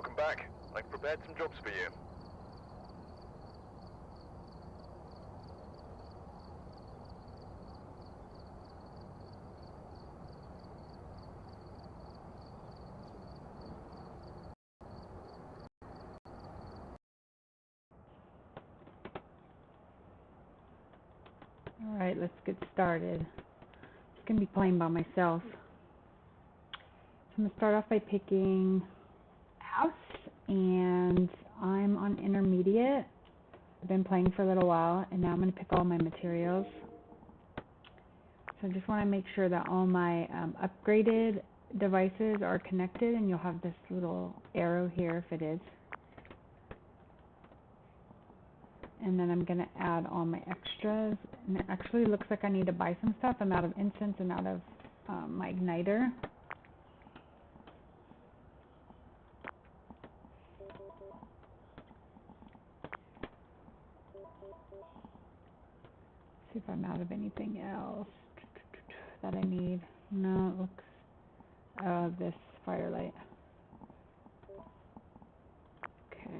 welcome back. I've prepared some jobs for you. Alright, let's get started. I'm going to be playing by myself. So I'm going to start off by picking house, and I'm on intermediate. I've been playing for a little while, and now I'm going to pick all my materials. So I just want to make sure that all my upgraded devices are connected, and you'll have this little arrow here if it is. And then I'm going to add all my extras. And it actually looks like I need to buy some stuff. I'm out of incense and out of my igniter. See if I'm out of anything else that I need. No, it looks this firelight. Okay.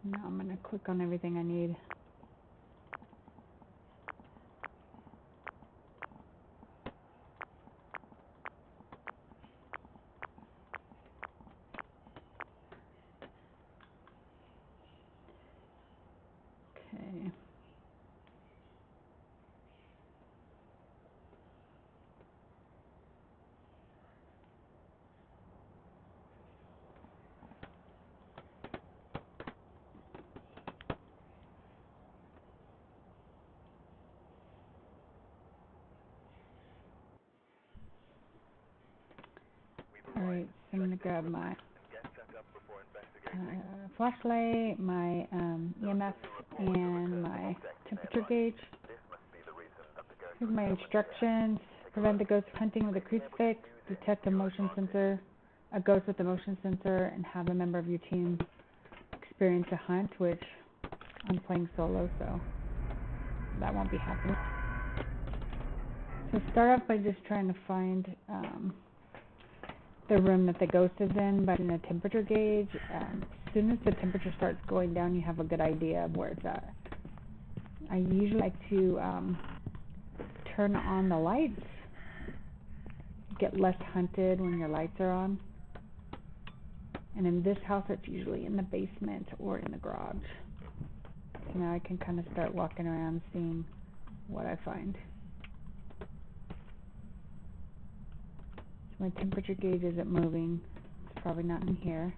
Now I'm going to click on everything I need. Okay. Alright, so I'm going to grab my flashlight, my EMF, and my temperature gauge. Here's my instructions. Prevent the ghost hunting with a crucifix, detect a motion sensor, a ghost with a motion sensor, and have a member of your team experience a hunt, which I'm playing solo, so that won't be happening. So start off by just trying to find the room that the ghost is in by using a temperature gauge. As soon as the temperature starts going down, you have a good idea of where it's at. I usually like to turn on the lights. Get less hunted when your lights are on. And in this house, it's usually in the basement or in the garage. So now I can kind of start walking around seeing what I find. So my temperature gauge isn't moving. It's probably not in here.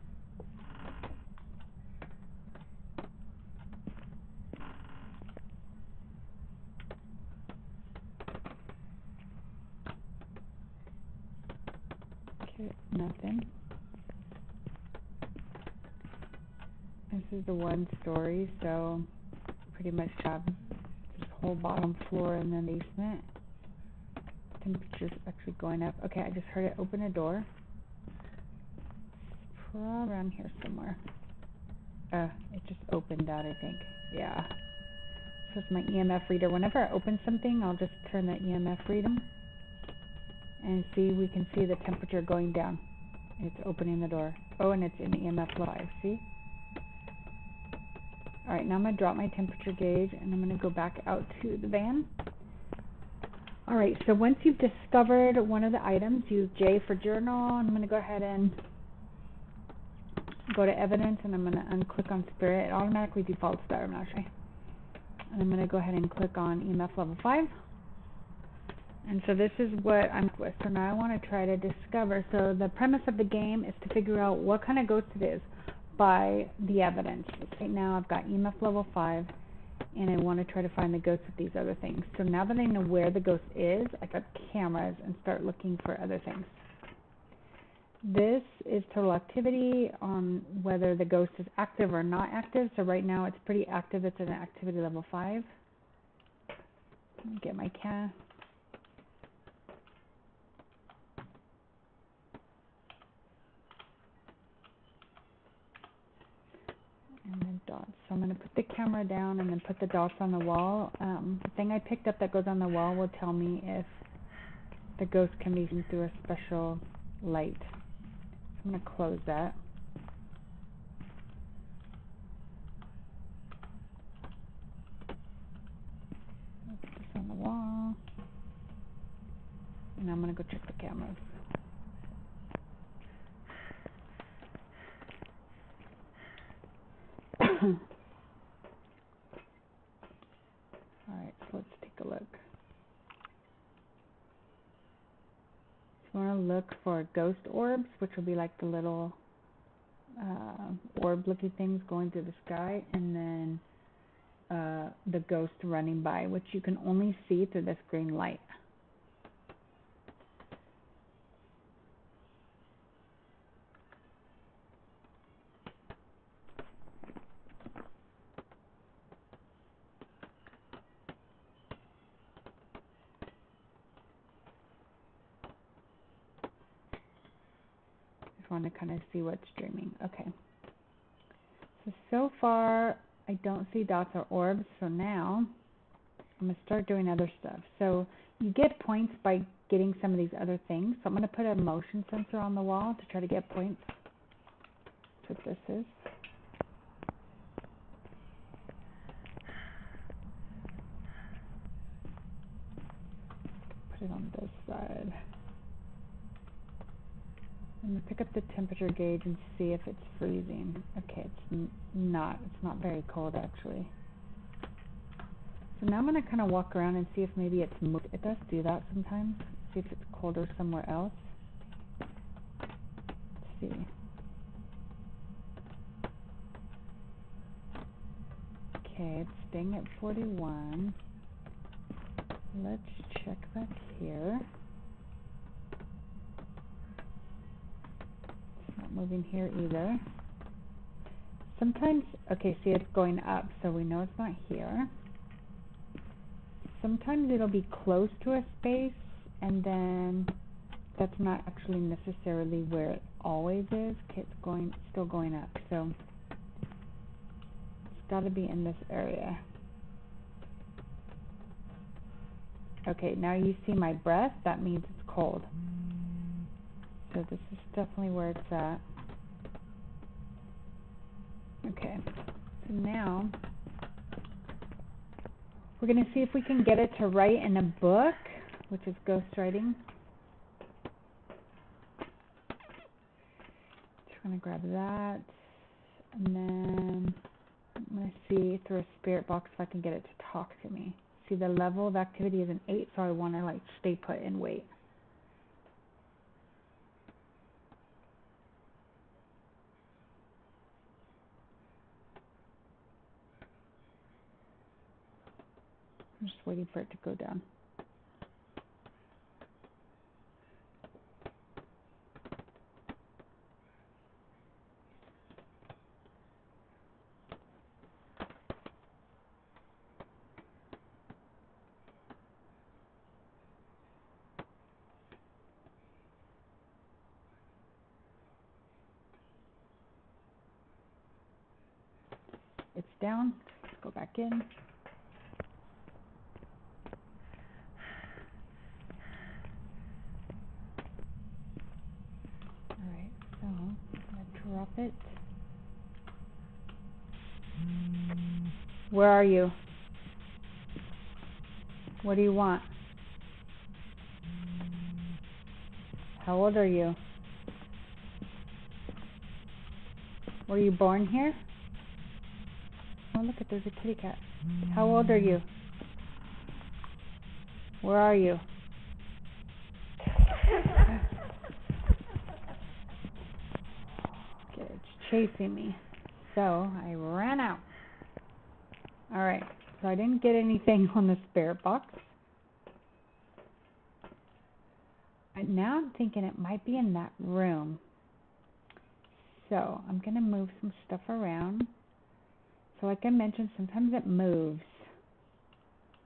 Okay, nothing. This is the one story, so pretty much have this whole bottom floor in the basement. Temperature's actually going up. Okay, I just heard it open a door. It's probably around here somewhere. It just opened out, I think. Yeah. So it's my EMF reader. Whenever I open something, I'll just turn the EMF reader and see, we can see the temperature going down. It's opening the door. Oh, and it's in EMF level 5, see? Alright, now I'm going to drop my temperature gauge and I'm going to go back out to the van. Alright, so once you've discovered one of the items, use J for journal. I'm going to go ahead and go to evidence and I'm going to unclick on spirit. It automatically defaults there, I'm not sure. And I'm going to go ahead and click on EMF level 5. And so this is what I'm with. So now I want to try to discover. So the premise of the game is to figure out what kind of ghost it is by the evidence. Right now I've got EMF level 5 and I want to try to find the ghost of these other things. So now that I know where the ghost is, I got cameras and start looking for other things. This is total activity on whether the ghost is active or not active. So right now it's pretty active. It's at an activity level 5. Let me get my cat. And then dots. So I'm going to put the camera down and then put the dots on the wall. The thing I picked up that goes on the wall will tell me if the ghost can be seen through a special light. So I'm going to close that. Put this on the wall. And I'm going to go check the cameras. Alright, so let's take a look. So I want to look for ghost orbs, which will be like the little orb-looking things going through the sky, and then the ghost running by, which you can only see through this green light. Just want to kind of see what's streaming. Okay. So far, I don't see dots or orbs, so now I'm going to start doing other stuff. So you get points by getting some of these other things. So I'm going to put a motion sensor on the wall to try to get points. That's what this is. Put it on this side. I'm going to pick up the temperature gauge and see if it's freezing. Okay, it's not. It's not very cold, actually. So now I'm going to kind of walk around and see if maybe it's moved. It does do that sometimes. See if it's colder somewhere else. Let's see. Okay, it's staying at 41. Let's check back here. It's not moving here either. Sometimes, okay, see it's going up, so we know it's not here. Sometimes it'll be close to a space, and then that's not actually necessarily where it always is. Okay, it's still going up, so it's got to be in this area. Okay, now you see my breath. That means it's cold. So this is definitely where it's at. Okay, so now we're going to see if we can get it to write in a book, which is ghostwriting. Just going to grab that, and then I'm going to see through a spirit box if I can get it to talk to me. See, the level of activity is an 8, so I want to like stay put and wait. I'm just waiting for it to go down. It's down. Let's go back in. Alright, so I'm going to drop it. Where are you? What do you want? How old are you? Were you born here? Oh, look, there's a kitty cat. How old are you? Where are you? Okay, it's chasing me. So I ran out. Alright, so I didn't get anything on the spirit box. And now I'm thinking it might be in that room. So I'm going to move some stuff around. So like I mentioned, sometimes it moves.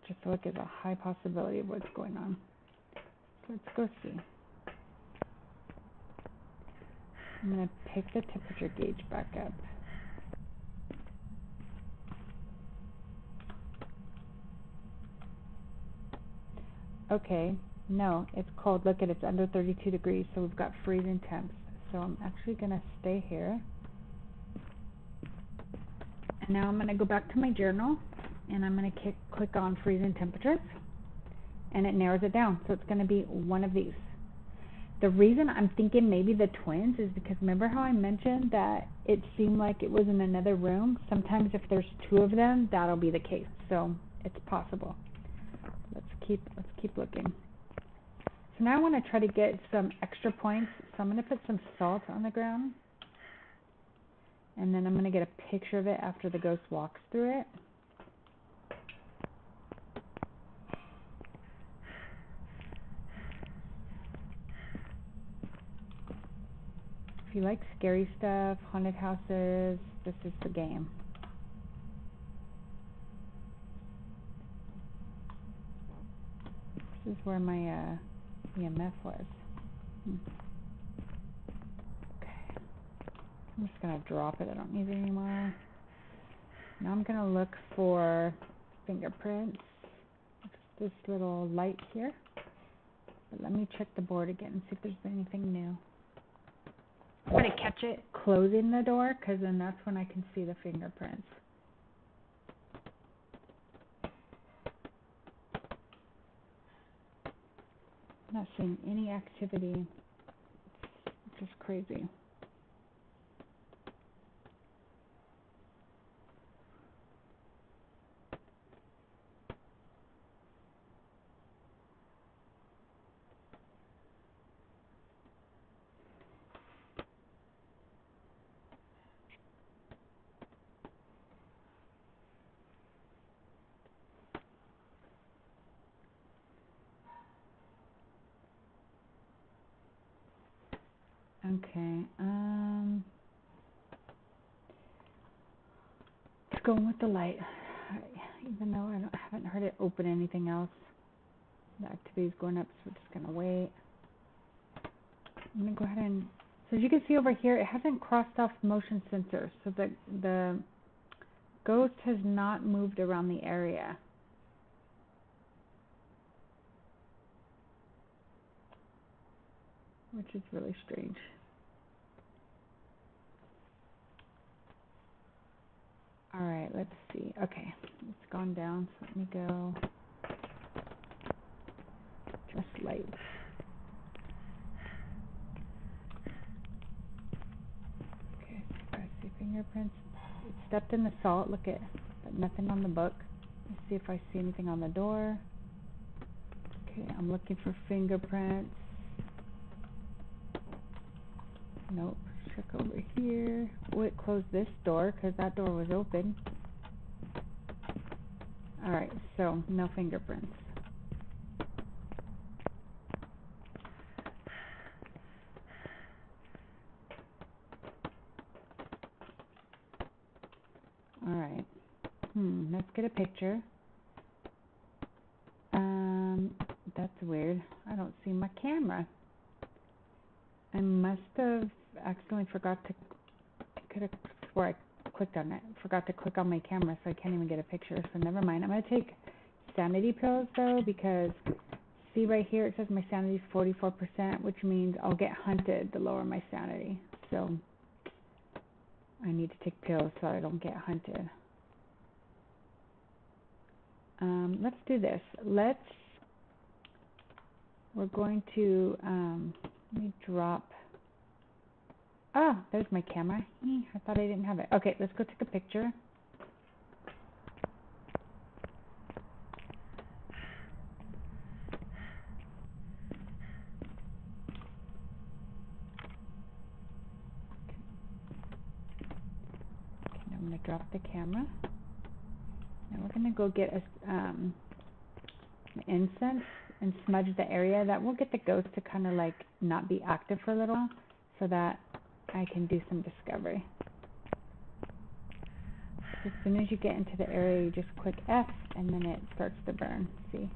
Just so like there's a high possibility of what's going on. So let's go see. I'm going to pick the temperature gauge back up. Okay, no, it's cold. Look at it, it's under 32 degrees, so we've got freezing temps. So I'm actually going to stay here. And now I'm going to go back to my journal, and I'm going to click on freezing temperatures, and it narrows it down. So it's going to be one of these. The reason I'm thinking maybe the twins is because remember how I mentioned that it seemed like it was in another room? Sometimes if there's two of them, that'll be the case. So it's possible. Let's keep looking. So now I want to try to get some extra points. So I'm going to put some salt on the ground. And then I'm going to get a picture of it after the ghost walks through it. If you like scary stuff, haunted houses, this is the game. This is where my EMF was. Okay. I'm just going to drop it. I don't need it anymore. Now I'm going to look for fingerprints. This little light here. But let me check the board again and see if there's anything new. I'm going to catch it closing the door, because then that's when I can see the fingerprints. I'm not seeing any activity. It's just crazy. Okay, let's go with the light. Even though I haven't heard it open anything else. The activity's going up, so we're just gonna wait. I'm gonna go ahead and, so as you can see over here, it hasn't crossed off motion sensor, so the ghost has not moved around the area. Which is really strange. Alright, let's see. Okay, it's gone down, so let me go. Just lights. Okay, so I see fingerprints. It stepped in the salt, look at, but nothing on the book. Let's see if I see anything on the door. Okay, I'm looking for fingerprints. Nope. Check over here. Oh, it closed this door because that door was open. Alright, so no fingerprints. Alright. Let's get a picture. That's weird. I don't see my camera. I must have accidentally forgot to, could have swore I clicked on it. Forgot to click on my camera, so I can't even get a picture, so never mind. I'm going to take sanity pills, though, because see right here, it says my sanity is 44%, which means I'll get hunted the lower my sanity. So I need to take pills so I don't get hunted. Let's do this. We're going to, let me drop. Oh, there's my camera. I thought I didn't have it. Okay, let's go take a picture. Okay, now I'm going to drop the camera. Now we're going to go get an incense and smudge the area. That will get the ghost to kind of like not be active for a little while, so that I can do some discovery. As soon as you get into the area, you just click F and then it starts to burn. See?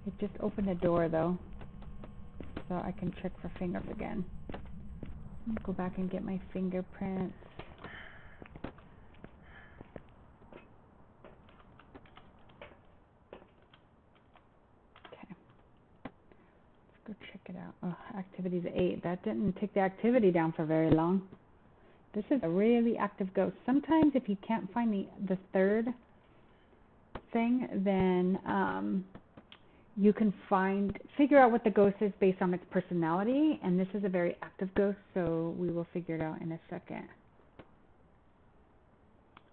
It just opened a door though, so I can check for fingers again. Let me go back and get my fingerprints. Okay. Let's go check it down. Oh, activity's 8. That didn't take the activity down for very long. This is a really active ghost. Sometimes if you can't find the third thing, then you can figure out what the ghost is based on its personality, and this is a very active ghost, so we will figure it out in a second.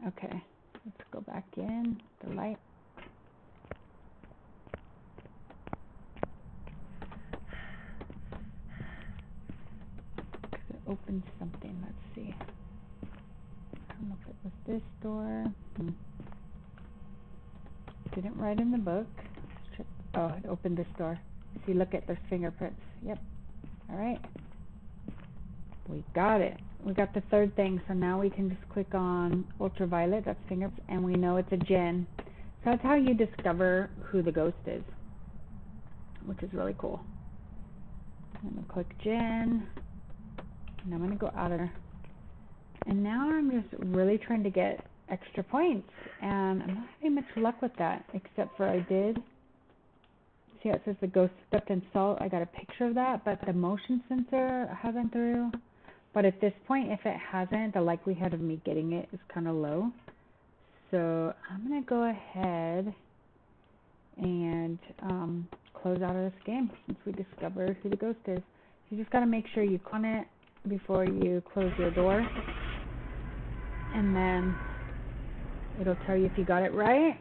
Okay, let's go back in the light. Because it opened something. Let's see. I don't know if it was this door. Didn't write in the book. Oh, it opened this door. See, look at those fingerprints. Yep. All right. We got it. We got the third thing. So now we can just click on ultraviolet. That's fingerprints, and we know it's a Jen. So that's how you discover who the ghost is, which is really cool. I'm gonna click Jen, and I'm gonna go out of there. And now I'm just really trying to get extra points, and I'm not having much luck with that, except for I did. See how it says the ghost stepped in salt? I got a picture of that, but the motion sensor hasn't through. But at this point, if it hasn't, the likelihood of me getting it is kind of low. So I'm going to go ahead and close out of this game since we discovered who the ghost is. You just got to make sure you click on it before you close your door. And then it'll tell you if you got it right.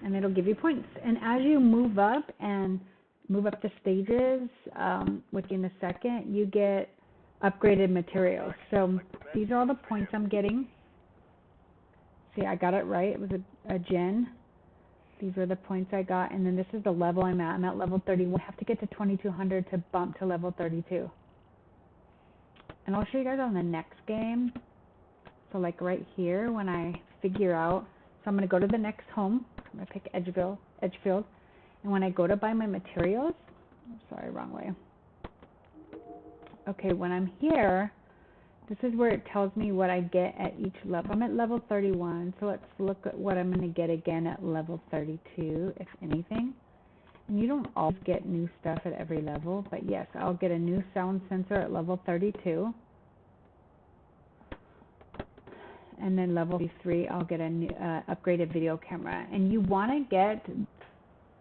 And it'll give you points. And as you move up the stages within a second, you get upgraded materials. So these are all the points I'm getting. See, I got it right. It was a Gen. These are the points I got. And then this is the level I'm at. I'm at level 31. I have to get to 2200 to bump to level 32. And I'll show you guys on the next game. So like right here, when I figure out, so I'm going to go to the next home. I'm going to pick Edgefield. And when I go to buy my materials, sorry, wrong way. Okay, when I'm here, this is where it tells me what I get at each level. I'm at level 31, so let's look at what I'm going to get again at level 32, if anything. And you don't always get new stuff at every level, but yes, I'll get a new sound sensor at level 32. And then level 3, I'll get a new upgraded video camera. And you want to get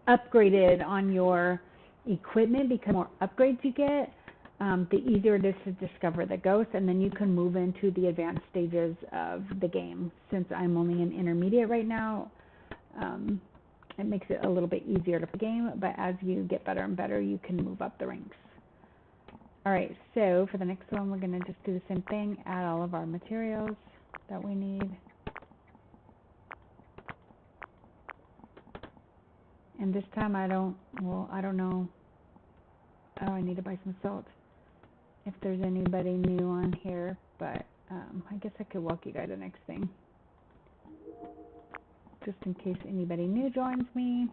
upgraded on your equipment, because the more upgrades you get, the easier it is to discover the ghost, and then you can move into the advanced stages of the game. Since I'm only in intermediate right now, it makes it a little bit easier to play the game, but as you get better and better, you can move up the ranks. Alright, so for the next one, we're going to just do the same thing, add all of our materials that we need. And this time I don't know. Oh, I need to buy some salt. If there's anybody new on here, but I guess I could walk you guys the next thing. Just in case anybody new joins me.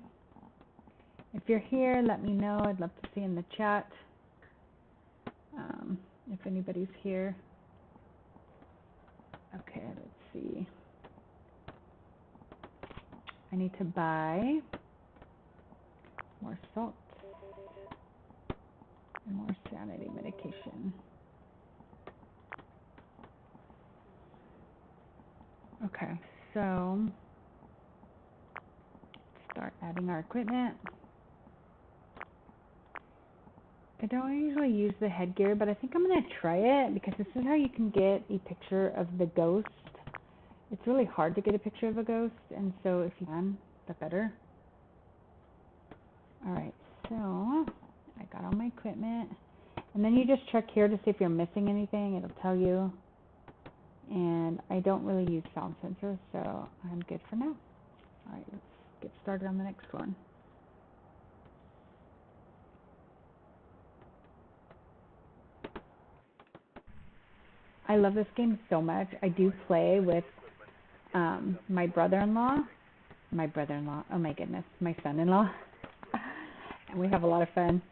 If you're here, let me know. I'd love to see in the chat if anybody's here. Okay, let's see. I need to buy more salt and more sanity medication. Okay, so start adding our equipment. I don't usually use the headgear, but I think I'm going to try it because this is how you can get a picture of the ghost. It's really hard to get a picture of a ghost, and so if you can, the better. Alright, so I got all my equipment. And then you just check here to see if you're missing anything. It'll tell you. And I don't really use sound sensors, so I'm good for now. Alright, let's get started on the next one. I love this game so much. I do play with my brother-in-law. Oh my goodness, my son-in-law. And we have a lot of fun.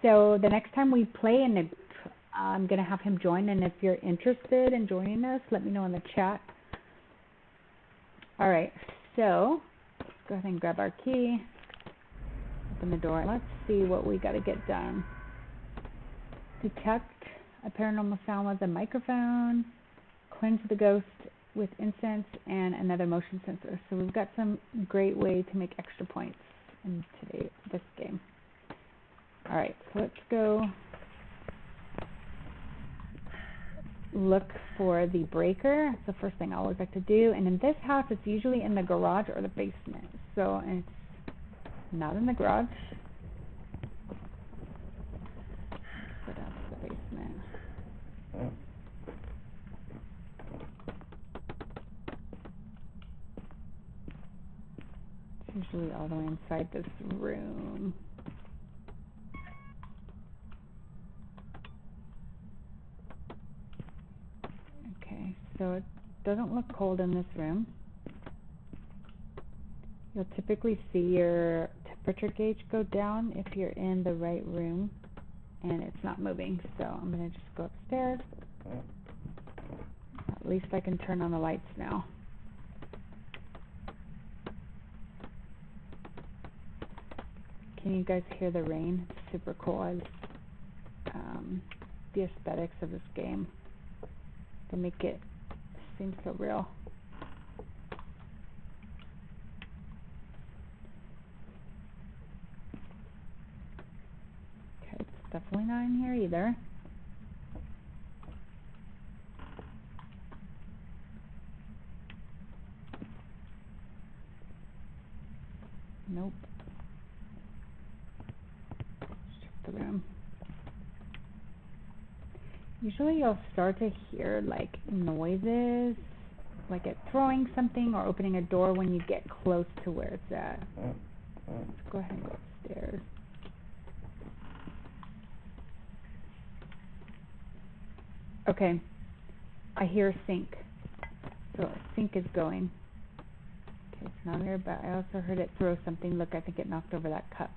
So the next time we play in the group, I'm going to have him join. And if you're interested in joining us, let me know in the chat. All right, so let's go ahead and grab our key. Open the door. Let's see what we got to get done. Detect a paranormal sound with a microphone. Cleanse the ghost with incense and another motion sensor. So we've got some great way to make extra points in this game. All right, so let's go look for the breaker. It's the first thing I always like to do. And in this house, it's usually in the garage or the basement. So it's not in the garage. Let's go down to the basement. It's usually all the way inside this room. Okay, so it doesn't look cold in this room. You'll typically see your temperature gauge go down if you're in the right room and it's not moving. So I'm going to just go upstairs. At least I can turn on the lights now. Can you guys hear the rain? It's super cool. I the aesthetics of this game. They make it seem so real. Okay, it's definitely not in here either. Nope. Let's check the room. Usually you'll start to hear like noises, like it throwing something or opening a door when you get close to where it's at. Let's go ahead and go upstairs. Okay, I hear a sink. So a sink is going. Okay, it's not here, but I also heard it throw something. Look, I think it knocked over that cup.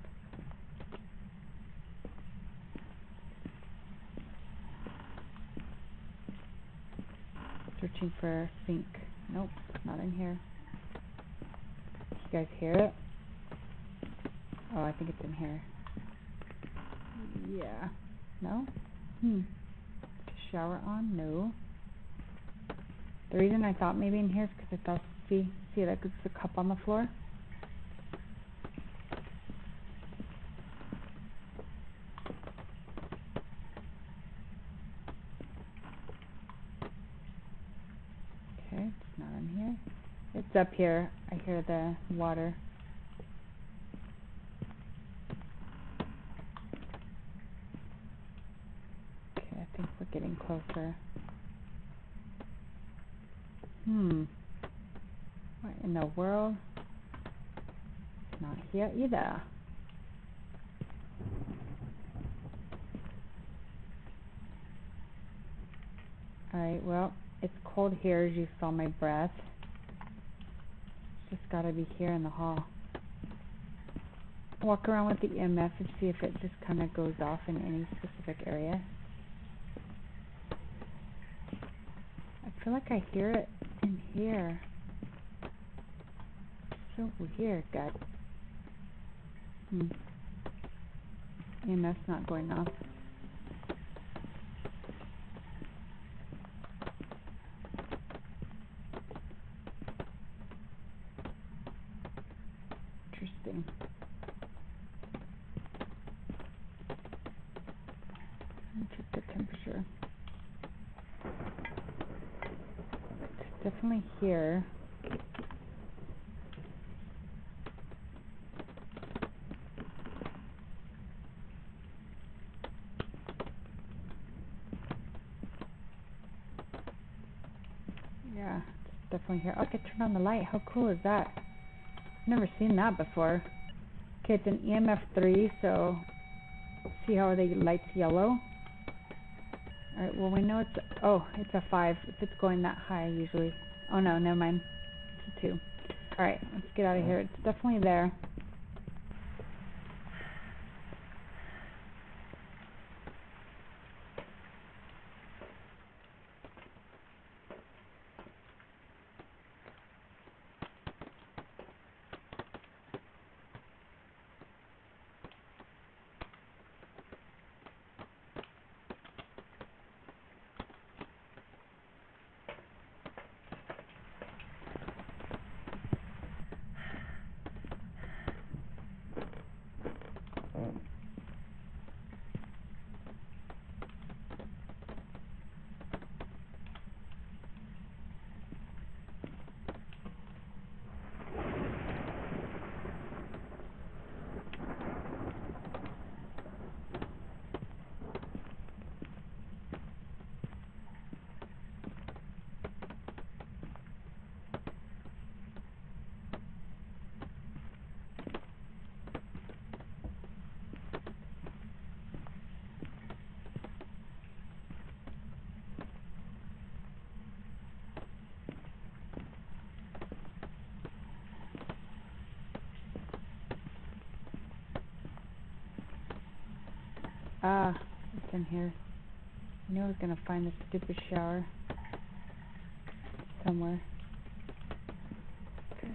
Searching for a sink. Nope, not in here. You guys hear it? Oh, I think it's in here. Yeah. No? Shower on? No. The reason I thought maybe in here is because I thought, see like it's a cup on the floor? Okay, it's not in here. It's up here. I hear the water. Okay, I think we're getting closer. What in the world? It's not here either. Alright, well, it's cold here as you saw my breath. It's just gotta be here in the hall. Walk around with the EMF and see if it just kind of goes off in any specific area. I feel like I hear it in here. So weird, guys. EMF's not going off. Interesting. Check the temperature. It's definitely here. Yeah, it's definitely here. Oh, I could turn on the light. How cool is that? I've never seen that before. Okay, it's an EMF 3, so see how the light's yellow? Alright, well we know it's a 5 if it's going that high usually. Oh no, never mind. It's a 2. Alright, let's get out of here. It's definitely there. Ah, it's in here. I knew I was going to find this stupid shower somewhere. Okay.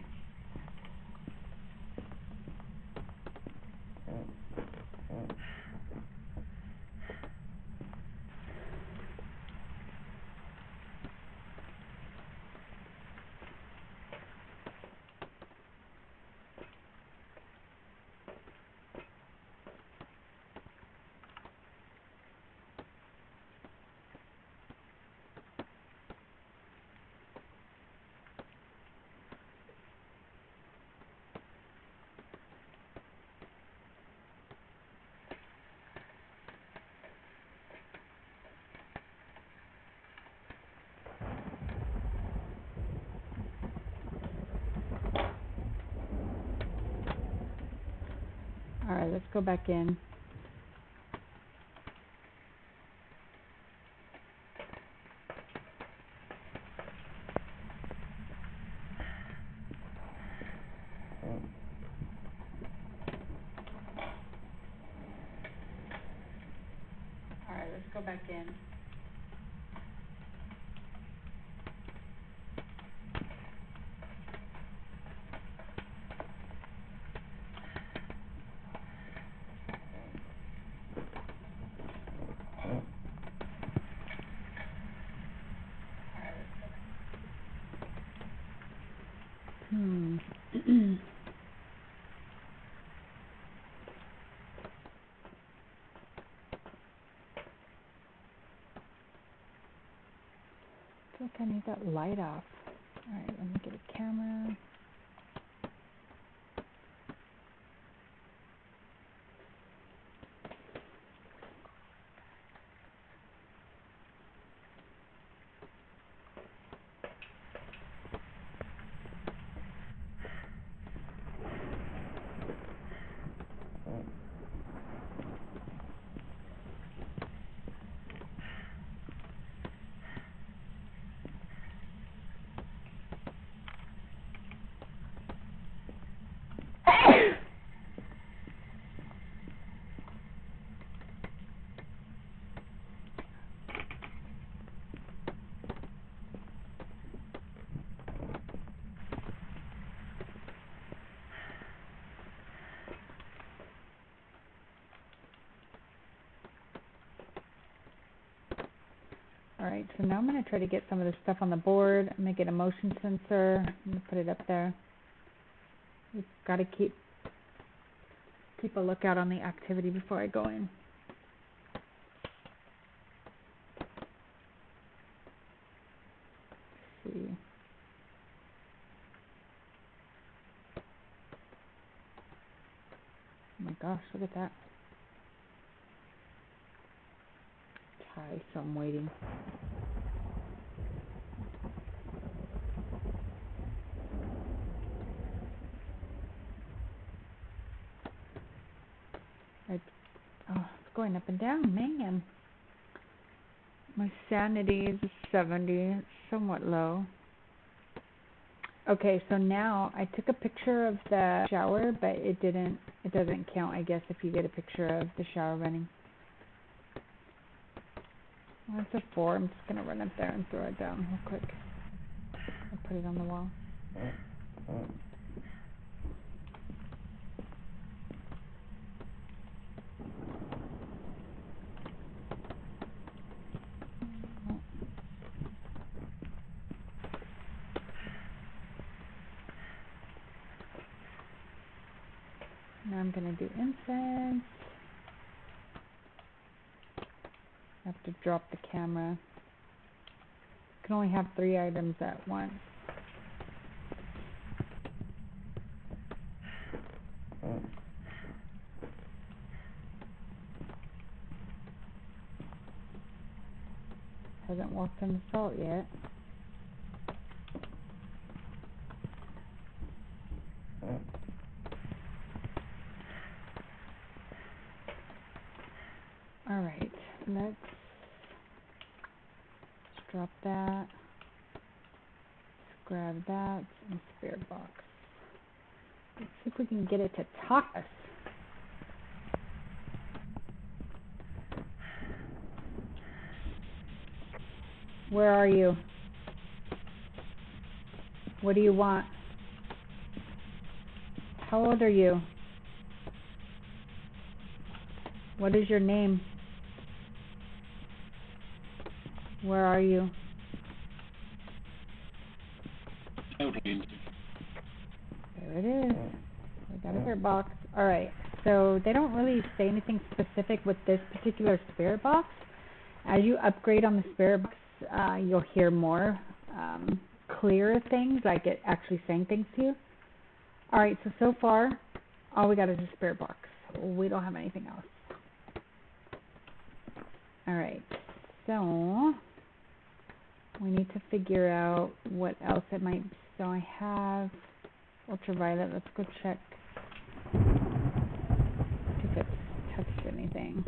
Alright, let's go back in. Alright, let's go back in. I feel like I need that light off. Alright, let me get a camera. Alright, so now I'm going to try to get some of this stuff on the board. I'm going to get a motion sensor. I'm going to put it up there. We've got to keep a lookout on the activity before I go in. Let's see. Oh my gosh, look at that. Hi, so I'm waiting. It's going up and down, man. My sanity is 70, it's somewhat low. Okay, so now I took a picture of the shower, but it doesn't count, I guess, if you get a picture of the shower running. Well, it's a 4. I'm just going to run up there and throw it down real quick. I'll put it on the wall. Now I'm going to do incense. I have to drop the camera. I can only have 3 items at once. Hasn't walked in the salt yet. Alright, let's drop that. Let's grab that and spirit box. Let's see if we can get it to talk us. Where are you? What do you want? How old are you? What is your name? Where are you? There it is. We got a spirit box. Alright, so they don't really say anything specific with this particular spirit box. As you upgrade on the spirit box, you'll hear more clearer things, like it actually saying things to you. Alright, so far, all we got is a spirit box. We don't have anything else. Alright, so we need to figure out what else it might be. So I have ultraviolet. Let's go check if it's touched anything.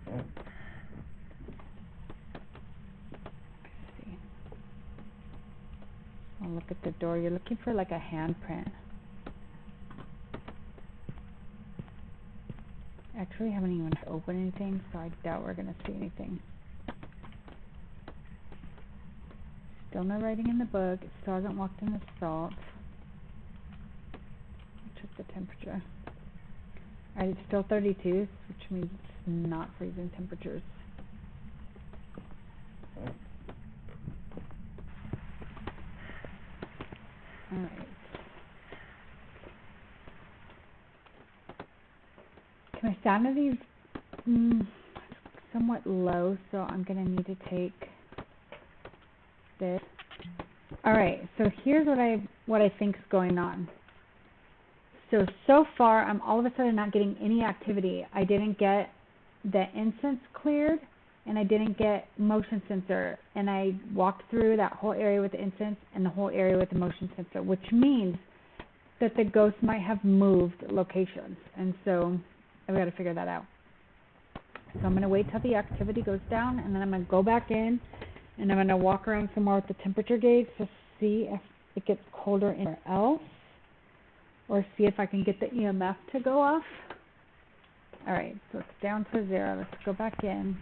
Let's see. I'll look at the door. You're looking for like a handprint. Actually, I haven't even opened anything, so I doubt we're going to see anything. Still no writing in the book. It still hasn't walked in the salt. Check the temperature. Alright, it's still 32, which means it's not freezing temperatures. Alright. Okay, my sanity's somewhat low, so I'm going to need to take this. Alright, so here's what I think's going on. So far, I'm all of a sudden not getting any activity. I didn't get the incense cleared, and I didn't get motion sensor. And I walked through that whole area with the incense and the whole area with the motion sensor, which means that the ghost might have moved locations. And so I've got to figure that out. So I'm going to wait till the activity goes down, and then I'm going to go back in, and I'm going to walk around some more with the temperature gauge to see if it gets colder anywhere else, or see if I can get the EMF to go off. Alright, so it's down to 0. Let's go back in.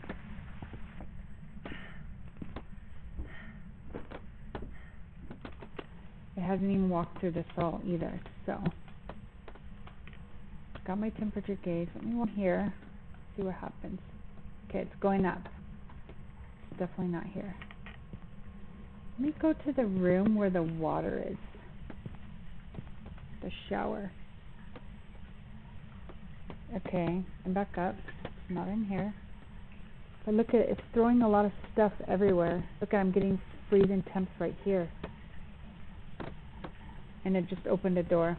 It hasn't even walked through the salt either, so. Got my temperature gauge. Let me walk here, see what happens. Okay, it's going up. It's definitely not here. Let me go to the room where the water is. The shower. Okay, I'm back up. It's not in here. But look at it, it's throwing a lot of stuff everywhere. Look, I'm getting freezing temps right here. And it just opened a door.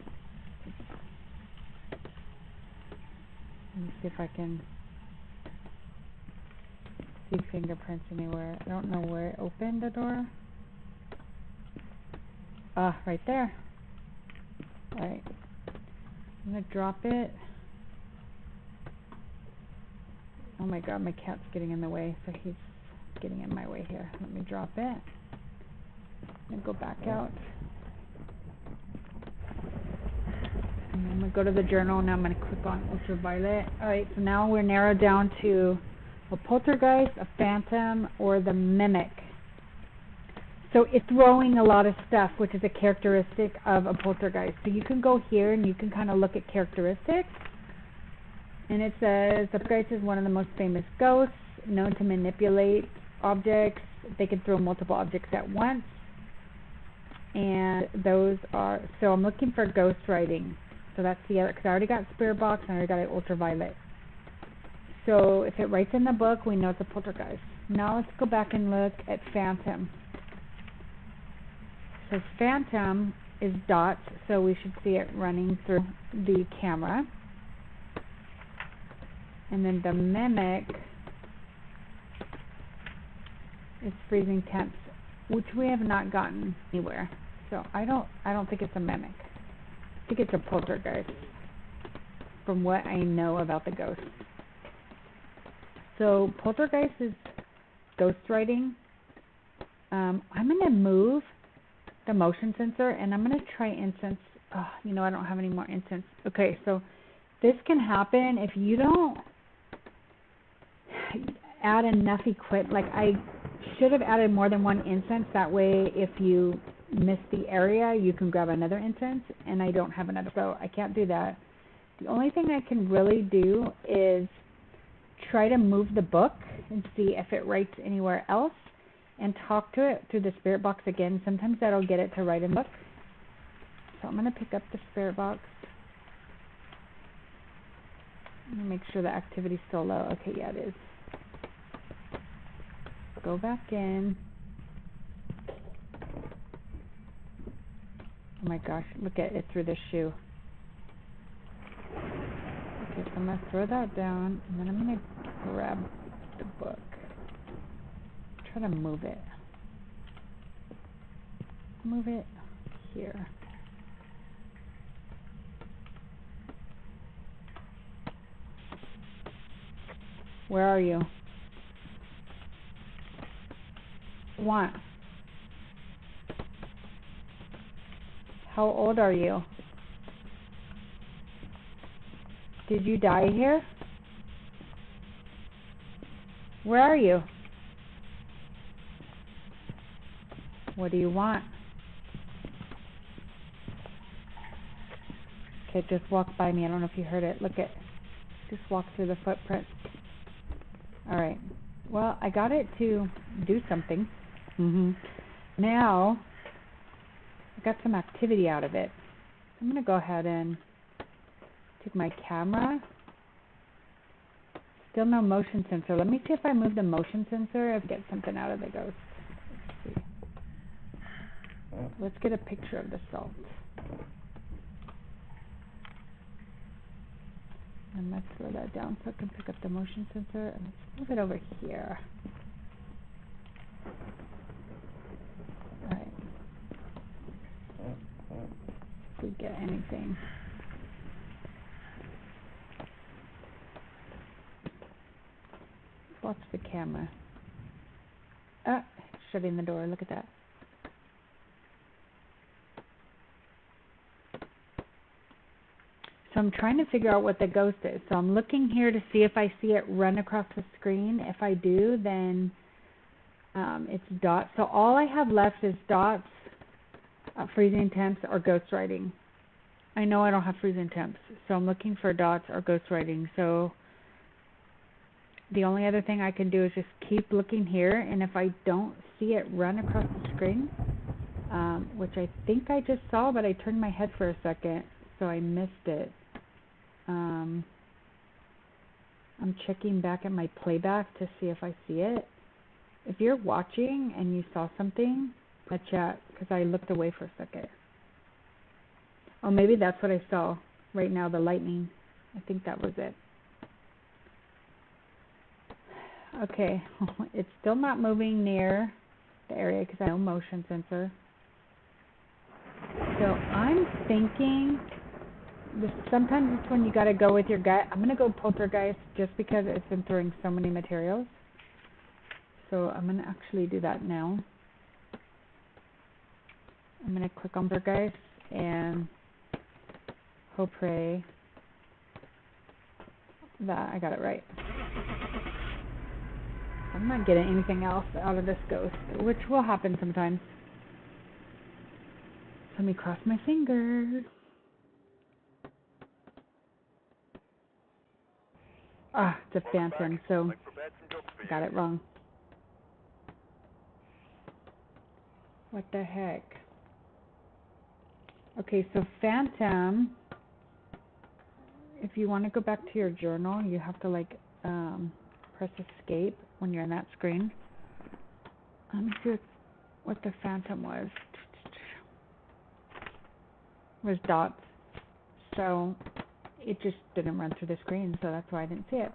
Let me see if I can see fingerprints anywhere. I don't know where it opened the door. Ah, right there. Alright. I'm gonna drop it. Oh my god, my cat's getting in the way, so he's getting in my way here. Let me drop it. And go back out. And I'm gonna go to the journal. Now I'm gonna click on ultraviolet. Alright, so now we're narrowed down to a poltergeist, a phantom, or the mimic. So it's throwing a lot of stuff, which is a characteristic of a poltergeist. So you can go here and you can kind of look at characteristics. And it says, the poltergeist is one of the most famous ghosts, known to manipulate objects. They can throw multiple objects at once. And those are, so I'm looking for ghost writing. So that's the other, because I already got spirit box and I already got an ultraviolet. So if it writes in the book, we know it's a poltergeist. Now let's go back and look at phantom. So phantom is dots, so we should see it running through the camera. And then the mimic is freezing temps, which we have not gotten anywhere. So I don't think it's a mimic. I think it's a poltergeist, from what I know about the ghost. So poltergeist is ghost writing. I'm gonna move the motion sensor, and I'm going to try incense. Oh, you know, I don't have any more incense. Okay, so this can happen if you don't add enough equipment. Like, should have added more than one incense. That way, if you miss the area, you can grab another incense, and I don't have another, so I can't do that. The only thing I can really do is try to move the book and see if it writes anywhere else, and talk to it through the spirit box again. Sometimes that'll get it to write in the book. So I'm going to pick up the spirit box. I'm going to make sure the activity's still low. Okay, yeah, it is. Go back in. Oh my gosh, look at it through the shoe. Okay, so I'm going to throw that down, and then I'm going to grab the book. Try to move it. Move it here. Where are you? What? How old are you? Did you die here? Where are you? What do you want? Okay, just walk by me. I don't know if you heard it. Look at, just walk through the footprint. All right. Well, I got it to do something. Now, I got some activity out of it. I'm going to go ahead and take my camera. Still no motion sensor. Let me see if I move the motion sensor, if I get something out of the ghost. Let's see. Let's get a picture of the salt. And let's throw that down so I can pick up the motion sensor. And let's move it over here. Alright. If we get anything. Let's watch the camera. Ah, shutting the door. Look at that. So I'm trying to figure out what the ghost is. So I'm looking here to see if I see it run across the screen. If I do, then it's dots. So all I have left is dots, freezing temps, or ghost writing. I know I don't have freezing temps, so I'm looking for dots or ghost writing. So the only other thing I can do is just keep looking here, and if I don't see it run across the screen, which I think I just saw, but I turned my head for a second, so I missed it. I'm checking back at my playback to see if I see it. If you're watching and you saw something, a chat, because I looked away for a second. Oh, maybe that's what I saw right now, the lightning. I think that was it. Okay, it's still not moving near the area because I have no motion sensor. So I'm thinking, sometimes it's when you got to go with your gut. I'm going to go poltergeist just because it's been throwing so many materials. So I'm going to actually do that now. I'm going to click on poltergeist and hope, pray that I got it right. I'm not getting anything else out of this ghost, which will happen sometimes. Let me cross my fingers. Ah, it's a phantom, so I got it wrong. What the heck? Okay, so phantom, if you want to go back to your journal, you have to like press escape when you're in that screen. Let me see what the phantom was. It was dots. So it just didn't run through the screen, so that's why I didn't see it.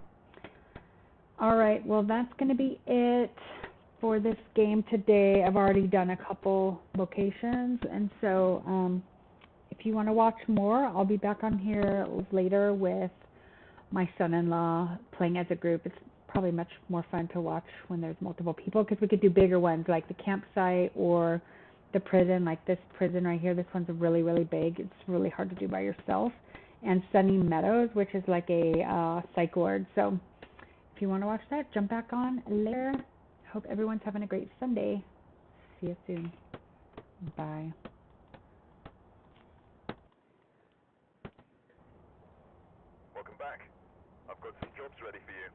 Alright, well that's going to be it for this game today. I've already done a couple locations, and so if you want to watch more, I'll be back on here later with my son-in-law playing as a group. It's probably much more fun to watch when there's multiple people, because we could do bigger ones like the campsite or the prison, like this prison right here. This one's really, really big. It's really hard to do by yourself. And Sunny Meadows, which is like a psych ward. So if you want to watch that, jump back on later. Hope everyone's having a great Sunday. See you soon. Bye. Welcome back. I've got some jobs ready for you.